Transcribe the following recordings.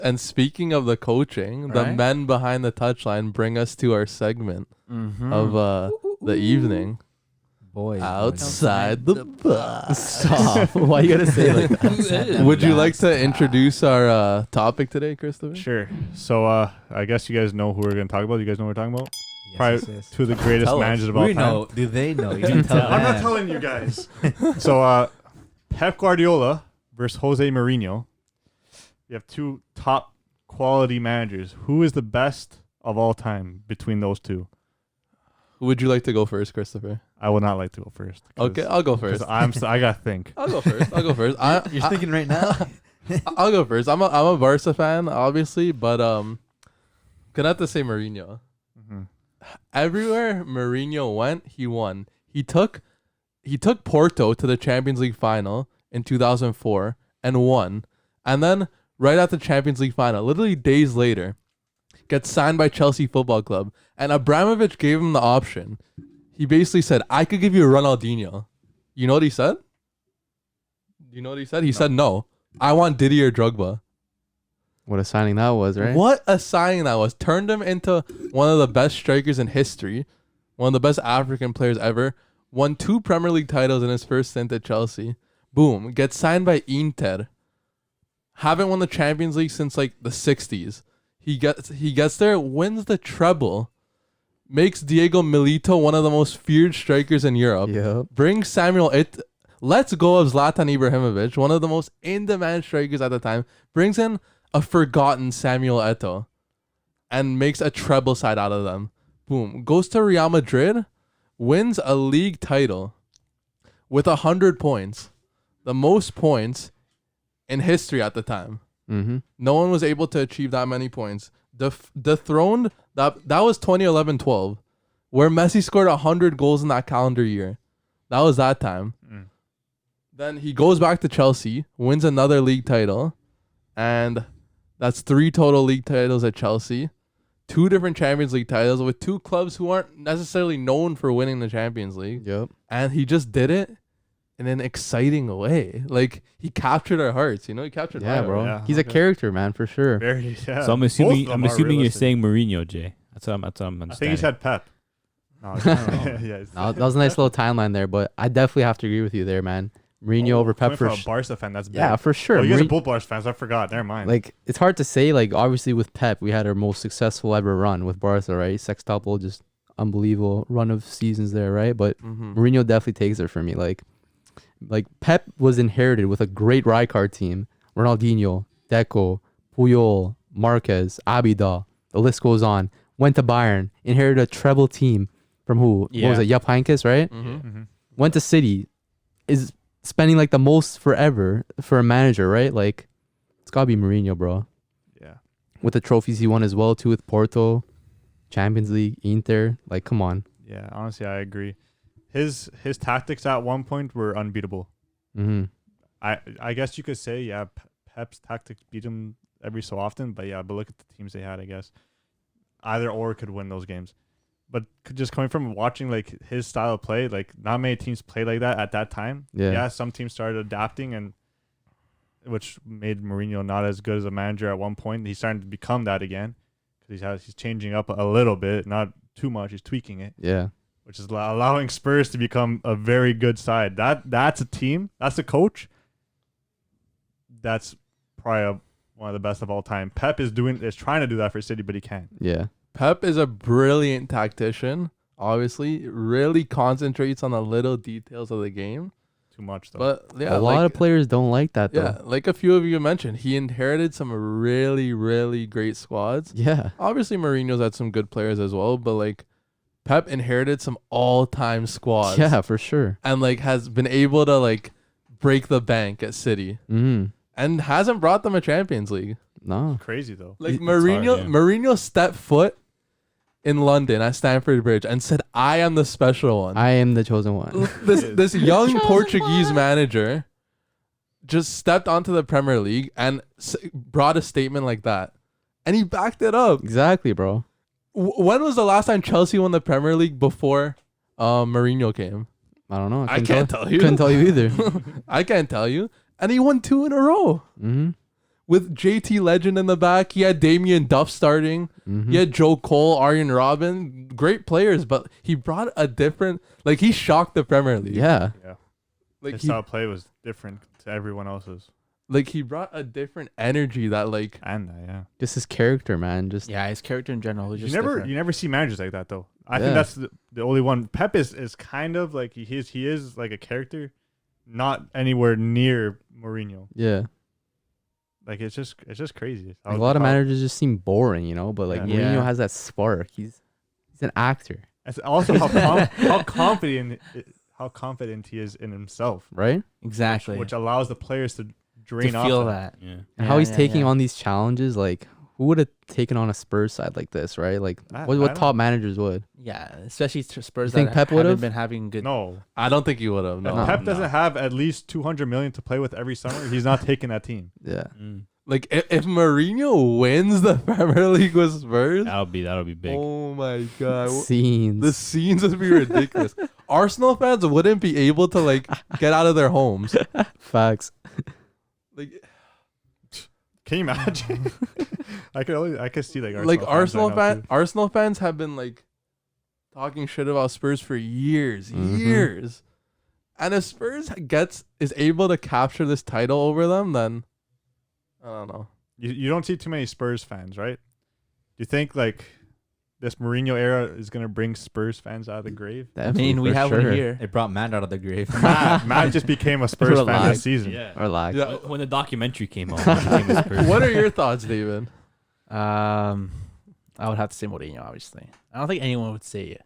And speaking of the coaching, the men behind the touchline bring us to our segment of the evening. Boys, outside the box. Stop. Why you gotta say like that? Would you like to introduce our topic today, Christopher? Sure. So I guess you guys know who we're going to talk about. You guys know what we're talking about? Yes, Probably yes. two of the greatest managers of all We time. know. Do they know? You didn't tell I'm not them. telling you guys. So Pep Guardiola versus Jose Mourinho. You have two top quality managers. Who is the best of all time between those two? Would you like to go first, Christopher? I would not like to go first. Okay, I'll go first. I got to think. I'll go first. You're thinking right now? I'll go first. I'm a Barca fan, obviously, but gonna have to say Mourinho. Mm-hmm. Everywhere Mourinho went, he won. He took Porto to the Champions League final in 2004 and won. And then right after the Champions League final, literally days later, gets signed by Chelsea Football Club. And Abramovich gave him the option. He basically said, I could give you a Ronaldinho. You know what he said? He said, no. I want Didier Drogba. What a signing that was, right? What a signing that was. Turned him into one of the best strikers in history. One of the best African players ever. Won 2 Premier League titles in his first stint at Chelsea. Boom. Gets signed by Inter. Haven't won the Champions League since like the 60s. He gets there, wins the treble. Makes Diego Milito one of the most feared strikers in Europe. Yep. Brings lets go of Zlatan Ibrahimovic, one of the most in-demand strikers at the time. Brings in a forgotten Samuel Eto'o. And makes a treble side out of them. Boom. Goes to Real Madrid. Wins a league title. With 100 points. The most points in history at the time. Mm-hmm. No one was able to achieve that many points. Dethroned, that was 2011-12, where Messi scored 100 goals in that calendar year. That was that time. Then he goes back to Chelsea, wins another league title, and that's 3 total league titles at Chelsea. 2 different Champions League titles with 2 clubs who aren't necessarily known for winning the Champions League. Yep. And he just did it in an exciting way. Like, he captured our hearts, he captured Yeah, my bro. heart. Yeah, He's a character, man, for sure. Very, yeah. So I'm Both assuming of them are you're realistic. saying Mourinho, Jay. That's what I'm understanding. I think he said Pep. No, yeah, No, that was a nice little timeline there, but I definitely have to agree with you there, man. Mourinho over Pep for for a Barca fan. That's big. yeah, for sure. Oh, you guys are Mourinho- both Barca fans. I forgot. Never mind. like, it's hard to say. Like, obviously with Pep, we had our most successful ever run with Barca, right? Sextuple, just unbelievable run of seasons there, right? But Mourinho definitely takes it for me. Like Pep was inherited with a great Rijkaard team. Ronaldinho, Deco, Puyol, Marquez, Abida. The list goes on. Went to Bayern, inherited a treble team from who? Yeah. What was it? Jupp Heynckes, right? Went to City. Is spending like the most forever for a manager, right? Like, it's gotta be Mourinho, bro. yeah. With the trophies he won as well too, with Porto, Champions League, Inter. Like, come on. Yeah, honestly, I agree. His tactics at one point were unbeatable. Mm-hmm. I guess you could say, yeah, Pep's tactics beat him every so often, but look at the teams they had, I guess. Either or could win those games. But just coming from watching like his style of play, like not many teams played like that at that time. Yeah. Some teams started adapting, and which made Mourinho not as good as a manager at one point. He's starting to become that again because he's changing up a little bit, not too much. He's tweaking it. Yeah. Which is allowing Spurs to become a very good side. That's a team. That's a coach. That's probably one of the best of all time. Pep is trying to do that for City, but he can't. Yeah. Pep is a brilliant tactician, obviously. Really concentrates on the little details of the game. Too much, though. But yeah, a lot of players don't like that, though. yeah, like a few of you mentioned, he inherited some really, really great squads. Yeah. Obviously, Mourinho's had some good players as well, but like Pep inherited some all-time squads. Yeah, for sure. And like has been able to like break the bank at City Mm-hmm. and hasn't brought them a Champions League. No. Crazy, though. Like It's Mourinho, hard, yeah. Mourinho stepped foot in London at Stamford Bridge and said, "I am the special one." I am the chosen one. This young Portuguese manager just stepped onto the Premier League and brought a statement like that, and he backed it up. Exactly, bro. When was the last time Chelsea won the Premier League before Mourinho came? I don't know. Can't tell you. Couldn't tell you either. I can't tell you. And he won 2 in a row. Mm-hmm. with JT Legend in the back. He had Damian Duff starting. He had Joe Cole, Arjen Robben, great players, but he brought a different. Like he shocked the Premier League. Yeah. Yeah. Like His he, style of play was different to everyone else's. like he brought a different energy that like. And Just his character, man. Just Yeah, his character in general was you just never different. you never see managers like that though. I Yeah. think that's the only one. Pep is kind of like he is like a character, not anywhere near Mourinho. yeah. Like it's just crazy. Like, a lot of managers just seem boring, you know. But like Yeah. Mourinho Yeah. has that spark. He's an actor, It's also how confident he is in himself, right? Exactly. which allows the players to to drain off feel that. that. Yeah. And how he's Yeah, taking yeah. on these challenges, like who would have taken on a Spurs side like this, right? Like I what don't- top managers would? Yeah, especially Spurs think that Pep haven't would've? been having good. No, I don't think he would have. No. if Pep doesn't have at least 200 million to play with every summer, he's not taking that team. Yeah. Like if Mourinho wins the Premier League with Spurs, That'll be big. oh my god, Scenes. the scenes would be ridiculous. Arsenal fans wouldn't be able to like get out of their homes. Facts. Like Can you imagine? I could see like Arsenal fans have been like talking shit about Spurs for years, years. And if Spurs is able to capture this title over them, then I don't know. You don't see too many Spurs fans, right? Do you think like this Mourinho era is gonna bring Spurs fans out of the grave? I mean, we for have sure. one here. It brought man out of the grave. Matt just became a Spurs fan Relax. this season. Yeah. Relax. Yeah. When the documentary came out, he became a Spurs What fan. are your thoughts, David? I would have to say Mourinho, obviously. I don't think anyone would say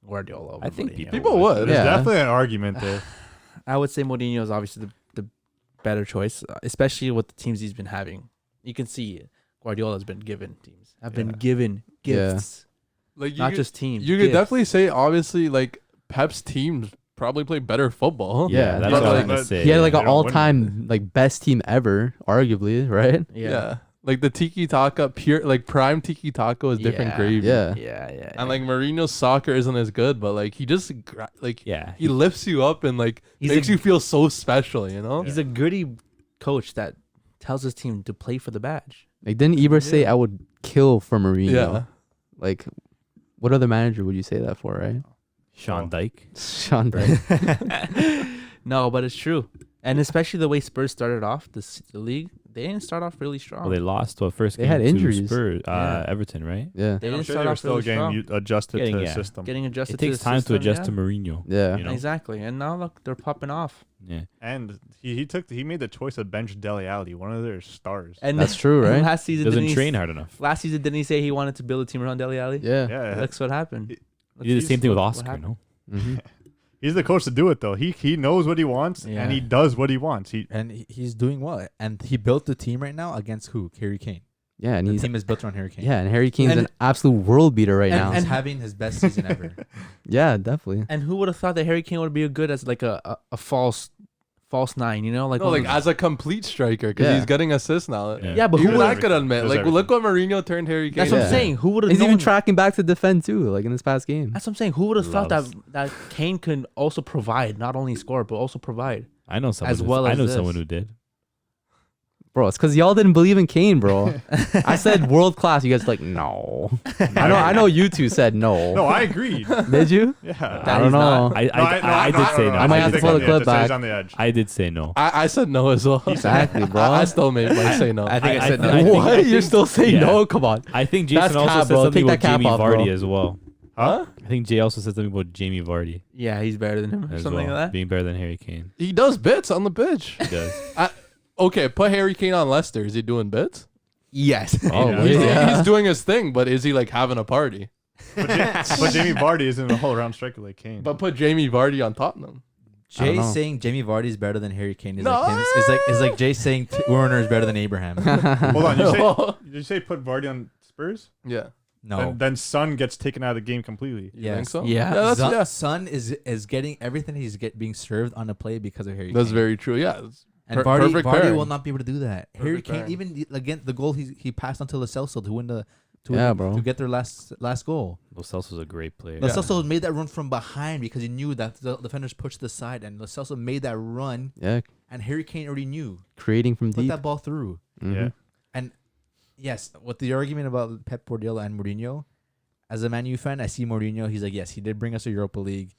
Guardiola. Over I think Mourinho. People would. There's Yeah. definitely an argument there. I would say Mourinho is obviously the better choice, especially with the teams he's been having. You can see Guardiola's been given teams. Have been Yeah. given Yeah. gifts, Like you not could, just teams. you could gifts. definitely say obviously like Pep's teams probably play better football. Yeah, that's but what I was like- gonna say. He had like They an don't win. all-time like best team ever, arguably, right? Yeah. Like the Tiki Taka pure like prime Tiki Taka is different Yeah. gravy. Yeah. Yeah. And like Mourinho's soccer isn't as good, but like he just Yeah. he lifts you up and like He's makes a- you feel so special, you know? he's a gritty coach that tells his team to play for the badge. Like didn't Ibra say I would kill for Mourinho? Yeah. Like what other manager would you say that for, right? Sean Dyke. Sean Dyche. No, but it's true. And especially the way Spurs started off the league, they didn't start off really strong. Well, they lost first They game had to injuries. Spurs, Yeah. Everton, right? Yeah. They I'm didn't sure start they were off still really getting strong. adjusted Getting, to the yeah. system. Getting adjusted. It takes to the time to system, adjust yeah. to Mourinho. Yeah. You know? Exactly. And now look, they're popping off. Yeah. And he made the choice to bench Dele Alli, one of their stars. And That's true, right? Last season, Doesn't didn't train hard enough. Last season, didn't he say he wanted to build a team around Dele Alli? Yeah. Yeah, That's what happened. He did the same thing with what Oscar, happened. no? Mm-hmm. he's the coach to do it though. He knows what he wants Yeah. and he does what he wants. He's doing well. And he built the team right now against who? Harry Kane. Yeah, and The he's team is built around Harry Kane. yeah, and Harry Kane's And- an absolute world beater right now. And having his best season ever. Yeah, definitely. And who would have thought that Harry Kane would be good as like a false nine? You know, like No, one like of- as a complete striker because Yeah. he's getting assists now. Yeah. yeah, but who Even would? I could admit, Does like everything. look what Mourinho turned Harry Kane. That's what I'm Yeah. saying. Who would have? He's even tracking back to defend too, like in this past game. That's what I'm saying. Who would have thought that Loves. that Kane could also provide, not only score but also provide? I know someone. As well I as know this. someone who did. Bro, it's because y'all didn't believe in Kane, bro. I said world class. You guys like no. I know. You two said no. No, I agreed. Did you? Yeah. I don't know. I did say no. I might have to think pull on the edge. clip I'd say back. He's on the edge. I did say no. I said no as well. Exactly, bro. I still made Mike say no. I think I said no. I think- What? I You're think- still saying yeah. no? Come on. I think That's Jason also cap, said bro. something Take about that cap Jamie off, Vardy bro. as well. Huh? I think Jay also said something about Jamie Vardy Yeah, he's better than him or as something well, like that. being better than Harry Kane. He does bits on the pitch. He does. Okay, put Harry Kane on Leicester. Is he doing bits? Yes. Oh, Yeah. yeah. He's doing his thing, but is he like having a party? But Jamie Vardy isn't a whole round striker like Kane. But put Jamie Vardy on Tottenham. I don't Jay know. saying Jamie Vardy is better than Harry Kane is No. like him. It's like Jay saying Werner is better than Abraham. Hold on, did you say put Vardy on Spurs? Yeah. No. And then Son gets taken out of the game completely. You think so? Yeah. that's, Son, yeah. Son is getting everything being served on the play because of Harry That's Kane. very true. Yeah. it's And perfect Vardy pairing. will not be able to do that. Harry Perfect Kane, pairing. even again the goal he passed on to Lo Celso to win Bro. to get their last goal. Lo Celso's a great player. Lo Celso made that run from behind because he knew that the defenders pushed to the side, and Lo Celso made that run, Yeah, and Harry Kane already knew creating from put deep. that ball through. Mhm. Yeah. And yes, with the argument about Pep Guardiola and Mourinho, as a Man U fan, I see Mourinho. He's like, yes, he did bring us a Europa League.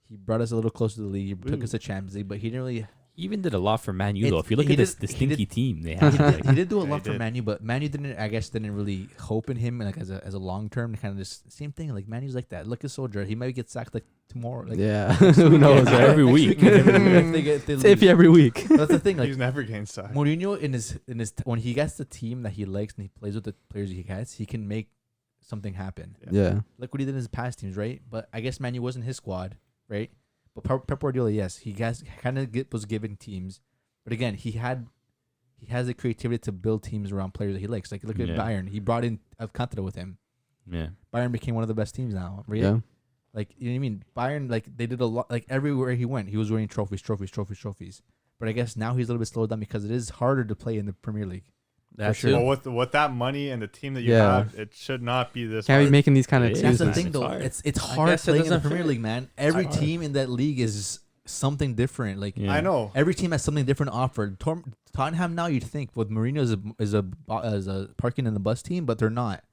He brought us a little closer to the league. He took us to Champions League, but he didn't really. He even did a lot for Man U, though. It's- If you look he at this did- he stinky did- team they He have, did, he did do a Yeah, lot he for did. Man U, but Man U didn't really hope in him, like as a long term kind of just same thing. Like Man U's like that. Look at Soldier, he might get sacked like tomorrow. Like Yeah. Who knows, Yeah, right? every next week. if they get, they It's leave. iffy every week. But that's the thing. Like He's never getting sacked. Mourinho in his when he gets the team that he likes and he plays with the players he gets, he can make something happen. Yeah. Like what he did in his past teams, right? But I guess Man U wasn't his squad, right? But Pep Guardiola, yes, he was given teams, but again, he has the creativity to build teams around players that he likes. Like look at Yeah. Bayern, he brought in Alcantara with him. yeah. Bayern became one of the best teams now, right? Yeah. Like you know what I mean? Bayern, like they did a lot. Like everywhere he went, he was winning trophies. But I guess now he's a little bit slowed down because it is harder to play in the Premier League. That's sure. true. Well, with that money and the team that you Yeah. have, it should not be this Can't be hard. making these kind of It is, That's the man. thing, It's though. hard. It's I hard guess it playing in the doesn't Premier fit. League, man. Every hard. team in that league is something different. Like Yeah. I know. every team has something different offered. Tottenham now, you'd think with Mourinho is a parking in the bus team, but they're not.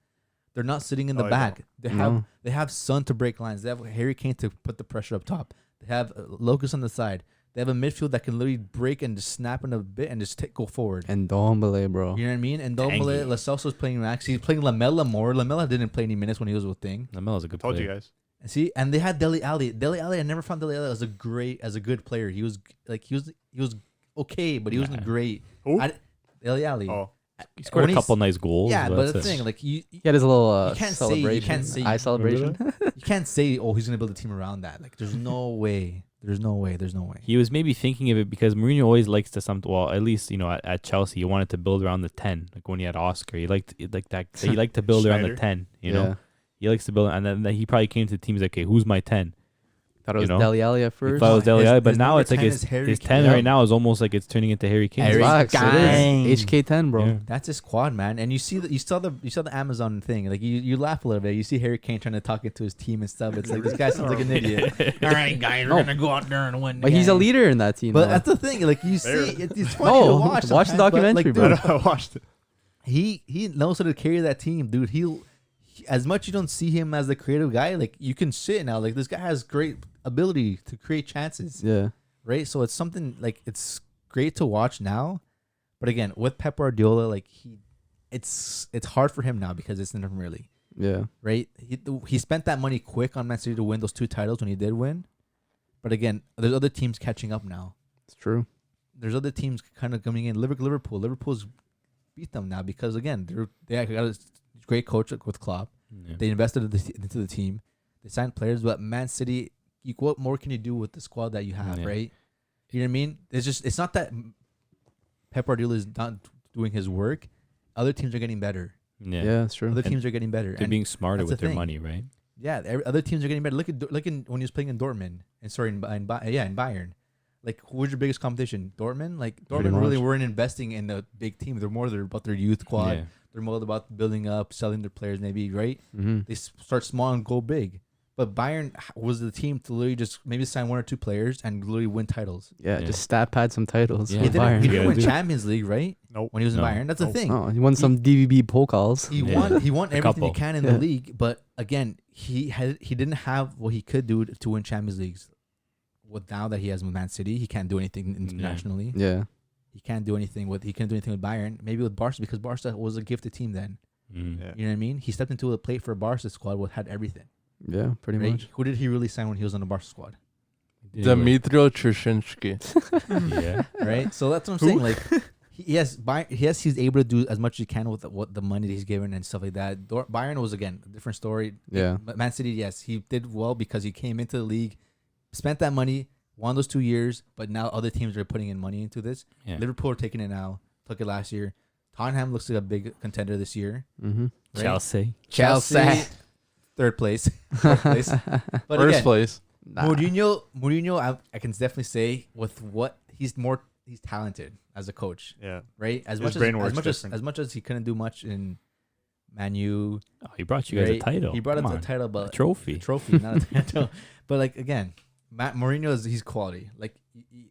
They're not sitting in the Oh, back. No. They have Son to break lines. They have Harry Kane to put the pressure up top. They have Locus on the side. They have a midfield that can literally break and just snap in a bit and just go forward. And Ndombele, bro. You know what I mean? And Dang Dombele, it. Lo Celso's playing max. He's playing Lamela more. Lamela didn't play any minutes when he was with Thing. Lamella's a good Told player. you guys. See, and they had Dele Alli. Dele Alli, I never found Dele Alli as a good player. He was okay, but he wasn't Nah. great. Who? Dele Alli. Oh, He scored When a he's- couple nice goals. Yeah, but that's the it. thing, like He had his little You can't say- you celebration. can't say- Eye celebration. you can't say, oh, he's gonna build a team around that. Like, there's no way. There's no way. He was maybe thinking of it because Mourinho always likes to well, at least at Chelsea, he wanted to build around the 10. Like when he had Oscar, he liked that. He liked to build around the Schneider. 10. You Yeah. know, he likes to build, and then he probably came to the teams like, okay, who's my 10? Thought it was You know? Dele Alli at He first. thought it was Dele Alli, but his now number it's like 10 his is Harry his Kane. 10 Yeah. right now is almost like it's turning into Harry Kane. Harry Facts, it Kane. is. HK10, bro. Yeah. That's his squad, man. And you see you saw the Amazon thing. Like you laugh a little bit. You see Harry Kane trying to talk into his team and stuff. It's like this guy sounds like an idiot. All right, guys, we're No. gonna go out there and win. But he's a leader in that team. But though. that's the thing. Like you see, There. it's funny to watch. Watch the sometimes, but, documentary, bro. dude, I watched it. he knows how to carry that team, dude. As much you don't see him as the creative guy, like you can sit now. Like this guy has great ability to create chances, Yeah. right? So it's something like it's great to watch now. But again, with Pep Guardiola, like it's hard for him now because it's in the Premier League, Yeah. right? He spent that money quick on Man City to win those 2 titles when he did win. But again, there's other teams catching up now. It's true. There's other teams kind of coming in. Liverpool's beat them now because again they got a great coach with Klopp. Yeah. They invested into the team. They signed players, but Man City, what more can you do with the squad that you have, Yeah. right? You know what I mean? It's not that Pep Guardiola is not doing his work. Other teams are getting better. Yeah, it's true. Other And teams are getting better. They're And being smarter that's with the their thing. money, right? yeah, other teams are getting better. Look at when he was playing in Dortmund and in Bayern. Like, who's your biggest competition? Dortmund? Like, Pretty Dortmund really much. weren't investing in the big team. They're more about their youth squad. Yeah. They're more about building up, selling their players, maybe, right? Mm-hmm. They start small and go big. But Bayern was the team to literally just maybe sign 1 or 2 players and literally win titles. Yeah, Yeah. just stat pad some titles. Yeah. He with didn't, Bayern. he You didn't gotta win do it. Champions League, right? Nope. When he was in No. Bayern. That's the Nope. thing. Oh, he won some DVB pokals. He Yeah. won everything he couple. can in Yeah. the league, but again, he didn't have what he could do to win Champions Leagues. With now that he has Man City, he can't do anything internationally. Yeah. He can't do anything with Bayern. Maybe with Barca because Barca was a gifted team then. Mm. Yeah. You know what I mean? He stepped into a plate for a Barca squad had everything. Yeah, pretty Right? much. Who did he really sign when he was on the Barca squad? Dmitro Trushinsky. Yeah. Right? So that's what I'm saying. Like, he's able to do as much as he can with what the money that he's given and stuff like that. Bayern was again a different story. Yeah. But Man City, yes, he did well because he came into the league, spent that money, won those 2 years, but now other teams are putting in money into this. Yeah. Liverpool are taking it now. Took it last year. Tottenham looks like a big contender this year. Mm-hmm. Right? Chelsea. Third place. Fourth place. But First again, place. Mourinho, I can definitely say with what he's talented as a coach, Yeah. right? As His much brain works as different. as much as he couldn't do much in Man U, Oh, he brought you guys right? a title. He brought Come us a on. title, but A trophy. not a title. But like again, Mourinho he's quality. Like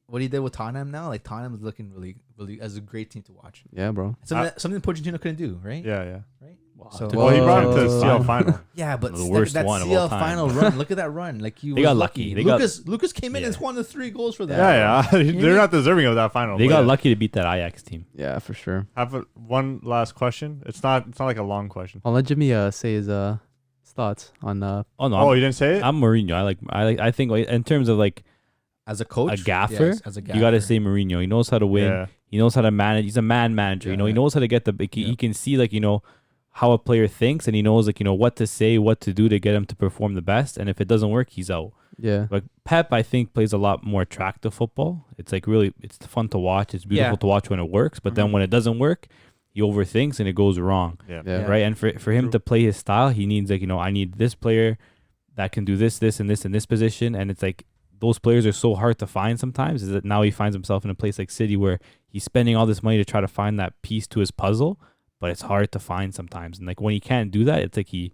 what he did with Tottenham now, like Tottenham is looking really, really as a great team to watch. Yeah, bro. Something Pochettino couldn't do, right? Yeah. Right. Wow. So Well, he brought him to the Whoa. CL final. yeah, but The worst that one of all CL time. final run. Look at that run. Like They got lucky. They got- Lucas came in Yeah. and won the 3 goals for them. Yeah. They're not deserving of that final. They but got yeah. lucky to beat that Ajax team. Yeah, for sure. One last question. It's not like a long question. I'll let Jimmy say his thoughts on Oh no, Oh, you didn't say it? I'm Mourinho. I think like, in terms of like As a coach, a gaffer, yes, as a gaffer. you got to say Mourinho. He knows how to win. Yeah. He knows how to manage. He's a man manager. You know, he Yeah. knows how to get he can see like, you know, how a player thinks, and he knows like, you know, what to say, what to do to get him to perform the best. And if it doesn't work, he's out. Yeah. Like Pep, I think plays a lot more attractive football. It's like really, it's fun to watch. It's beautiful Yeah. to watch when it works. But then when it doesn't work, he overthinks and it goes wrong. Yeah. Yeah. Right. And for him to play his style, he needs like, you know, I need this player that can do this, and this in this position. And it's like those players are so hard to find sometimes, is that now he finds himself in a place like City where he's spending all this money to try to find that piece to his puzzle, but it's hard to find sometimes. And like when he can't do that, it's like he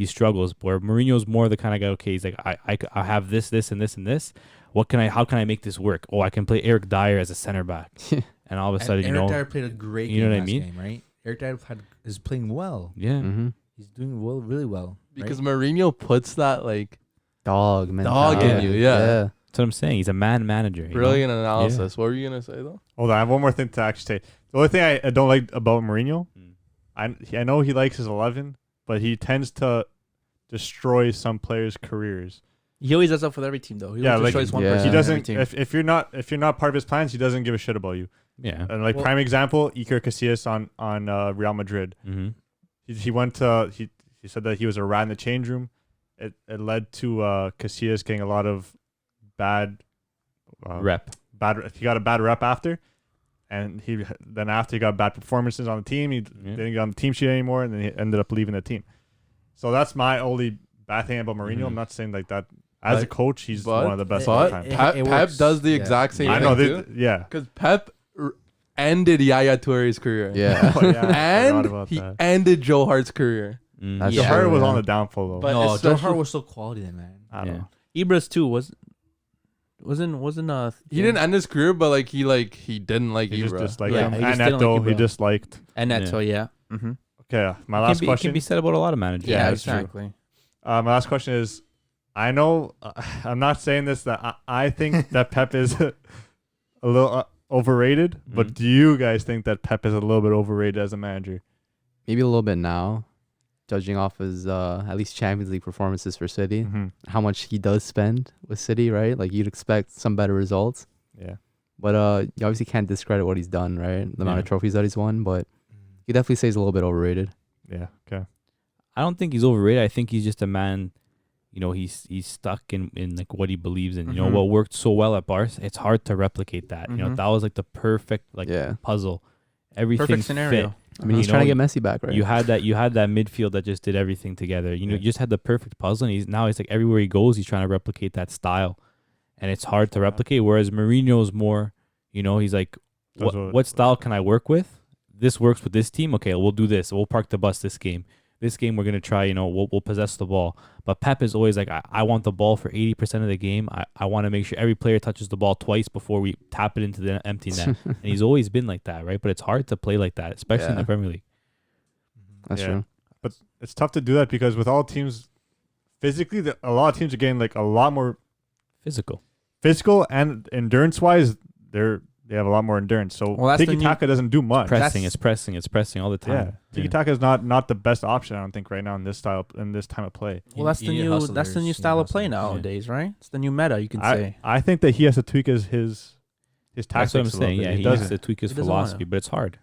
struggles. Where Mourinho's more the kind of guy, okay, he's like, I have this, and this, and this. How can I make this work? Oh, I can play Eric Dyer as a center back. And all of a sudden, Eric you know, Dyer played a great you game know what I last mean? game, right? Eric Dyer is playing well. yeah. Mm-hmm. He's doing well, really well. Because Mourinho puts that like Dog, man. Dog in you, yeah. That's what I'm saying. He's a man manager. you know? brilliant analysis. What were you gonna say though? Hold on, I have one more thing to actually say. The only thing I don't like about Mourinho, I know he likes his 11, but he tends to destroy some players' careers. He always does that with every team, though. He Yeah, always like, destroys one yeah. person. He on every doesn't. team. If you're not part of his plans, he doesn't give a shit about you. Yeah. And like Well- prime example, Iker Casillas on Real Madrid. Mm-hmm. He said that he was a rat in the change room. It led to Casillas getting a lot of bad Rep. He got a bad rep after, and after he got bad performances on the team, he didn't get on the team sheet anymore, and then he ended up leaving the team. So that's my only bad thing about Mourinho. Mhm. I'm not saying like that as a Like, coach, he's but- one of the best of all But time. Pep works. does the Yeah. exact same I thing know, too. yeah. Because Pep ended Yaya Touré's career. Yeah. Oh, yeah, I forgot And about he that. ended Joe Hart's career. That's Joe true, Hart was yeah. on the downfall though. But no, Joe especially- Hart was so quality then, man. I don't know. Ibras too wasn't He didn't end his career, but like he didn't like He just Ibra. disliked Yeah, him. he And just didn't like Neto, he Ibra. disliked. and Yeah. Neto, yeah. Mm-hmm. Okay, my It last can question. be said about a lot of managers. Yeah, that's true. exactly. My last question is, I know I'm not saying this that I think that Pep is a little overrated, but Mhm. do you guys think that Pep is a little bit overrated as a manager? Maybe a little bit now, judging off his at least Champions League performances for City. Mm-hmm. How much he does spend with City, right? Like you'd expect some better results. Yeah. But you obviously can't discredit what he's done, right? The amount of Yeah. trophies that he's won, but he definitely says a little bit overrated. Yeah. Okay. I don't think he's overrated. I think he's just a man. You know, he's stuck in like what he believes in. You know, Mhm. what worked so well at Barca, it's hard to replicate that. You know, Mhm. that was like the perfect like Yeah. puzzle. Everything Perfect scenario. fit. I mean, he's You trying know, to get Messi back, right? You had that midfield that just did everything together. You know, Yeah. you just had the perfect puzzle, and he's like everywhere he goes, he's trying to replicate that style, and it's hard to replicate. Whereas Mourinho's more, you know, he's like, That's what- what style can I work with? This works with this team. Okay, we'll do this. We'll park the bus this game. This game we're gonna try. You know, we'll possess the ball. But Pep is always like, I want the ball for 80% of the game. I want to make sure every player touches the ball twice before we tap it into the empty net. And he's always been like that, right? But it's hard to play like that, especially in Yeah. the Premier League. That's Yeah. true. But it's tough to do that because with all teams, physically, a lot of teams are getting like a lot more Physical. physical and endurance wise. They have a lot more endurance. So Well, that's the Tiki new- Taka doesn't do much. Pressing. It's pressing all the Yeah, time. Tiki Taka is not the best option. I don't think right now in this time of play. Well, that's You the need new hustlers, that's the you new need style of play hustlers. nowadays, right? It's the new meta, you can I say. I think that he has to tweak his tactics. That's what I'm a little saying. bit. Yeah, He he doesn't. has to tweak his He doesn't wanna. philosophy, but it's hard.